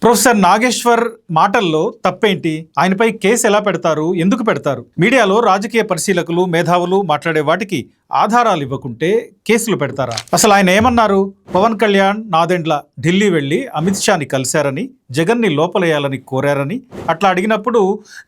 Professor Nageshwar మాటల్లో తప్పేంటి? ఆయనపై కేసు ఎలా పెడతారు? ఎందుకు పెడతారు? మీడియాలో రాజకీయ పరిశీలకులు, మేధావులు మాట్లాడే వాటికి ఆధారాలు ఇవ్వకుంటే కేసులు పెడతారా? అసలు ఆయన ఏమన్నారు? పవన్ కళ్యాణ్ నాదెండ్ల ఢిల్లీ వెళ్లి అమిత్ షాని కలిశారని, జగన్ని లోపలేయాలని కోరారని, అట్లా అడిగినప్పుడు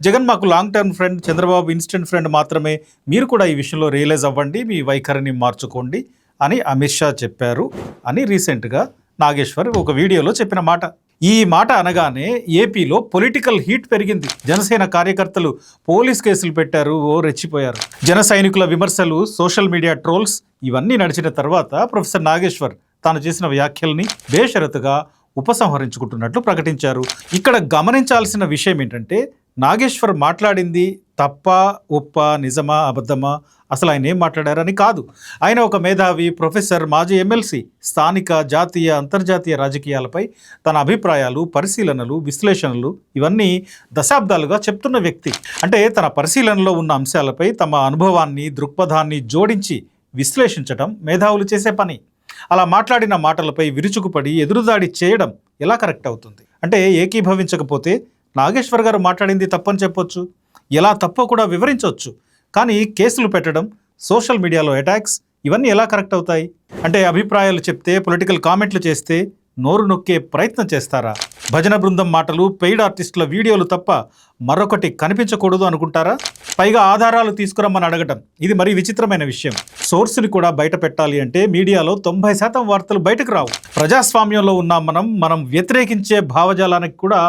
జగన్ మాకు long term friend, Chandrababu instant friend మాత్రమే, మీరు కూడా ఈ విషయంలో రియలైజ్ అవ్వండి, మీ వైఖరిని మార్చుకోండి అని అమిత్ షా చెప్పారు అని రీసెంట్గా నాగేశ్వర్ ఒక వీడియోలో చెప్పిన మాట. ఈ మాట అనగానే ఏపీలో పొలిటికల్ హీట్ పెరిగింది. జనసేన కార్యకర్తలు పోలీస్ కేసులు పెట్టారు, రెచ్చిపోయారు. జన సైనికుల విమర్శలు, సోషల్ మీడియా ట్రోల్స్ ఇవన్నీ నడిచిన తర్వాత ప్రొఫెసర్ నాగేశ్వర్ తాను చేసిన వ్యాఖ్యల్ని బేషరతుగా ఉపసంహరించుకుంటున్నట్లు ప్రకటించారు. ఇక్కడ గమనించాల్సిన విషయం ఏంటంటే, నాగేశ్వర్ మాట్లాడింది తప్ప, ఒప్ప, నిజమా, అబద్ధమా, అసలు ఆయన ఏం మాట్లాడారని కాదు. ఆయన ఒక మేధావి, ప్రొఫెసర్, మాజీ ఎమ్మెల్సీ, స్థానిక, జాతీయ, అంతర్జాతీయ రాజకీయాలపై తన అభిప్రాయాలు, పరిశీలనలు, విశ్లేషణలు ఇవన్నీ దశాబ్దాలుగా చెప్తున్న వ్యక్తి. అంటే తన పరిశీలనలో ఉన్న అంశాలపై తమ అనుభవాన్ని, దృక్పథాన్ని జోడించి విశ్లేషించడం మేధావులు చేసే పని. అలా మాట్లాడిన మాటలపై విరుచుకుపడి ఎదురుదాడి చేయడం ఎలా కరెక్ట్ అవుతుంది? అంటే ఏకీభవించకపోతే నాగేశ్వర్ గారు మాట్లాడింది తప్పని చెప్పొచ్చు, ఎలా తప్పో కూడా వివరించవచ్చు. కానీ కేసులు పెట్టడం, సోషల్ మీడియాలో అటాక్స్ ఇవన్నీ ఎలా కరెక్ట్ అవుతాయి? అంటే అభిప్రాయాలు చెప్తే, పొలిటికల్ కామెంట్లు చేస్తే నోరు నొక్కే ప్రయత్నం చేస్తారా? భజన బృందం మాటలు, పెయిడ్ ఆర్టిస్టుల వీడియోలు తప్ప మరొకటి కనిపించకూడదు అనుకుంటారా? పైగా ఆధారాలు తీసుకురమ్మని అడగటం, ఇది మరీ విచిత్రమైన విషయం. సోర్స్ని కూడా బయట పెట్టాలి అంటే మీడియాలో 90% వార్తలు బయటకు రావు. ప్రజాస్వామ్యంలో ఉన్న మనం వ్యతిరేకించే భావజాలానికి కూడా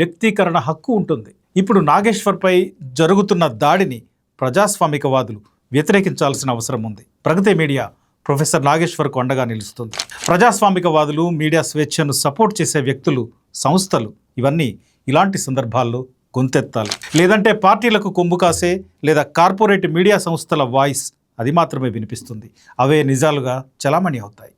వ్యక్తీకరణ హక్కు ఉంటుంది. ఇప్పుడు నాగేశ్వర్పై జరుగుతున్న దాడిని ప్రజాస్వామికవాదులు వ్యతిరేకించాల్సిన అవసరం ఉంది. ప్రగతి మీడియా ప్రొఫెసర్ నాగేశ్వర్కు అండగా నిలుస్తుంది. ప్రజాస్వామికవాదులు, మీడియా స్వేచ్ఛను సపోర్ట్ చేసే వ్యక్తులు, సంస్థలు ఇవన్నీ ఇలాంటి సందర్భాల్లో గొంతెత్తాలి. లేదంటే పార్టీలకు కొమ్ము కాసే లేదా కార్పొరేట్ మీడియా సంస్థల వాయిస్ అది మాత్రమే వినిపిస్తుంది. అవే నిజాలుగా చలామణి అవుతాయి.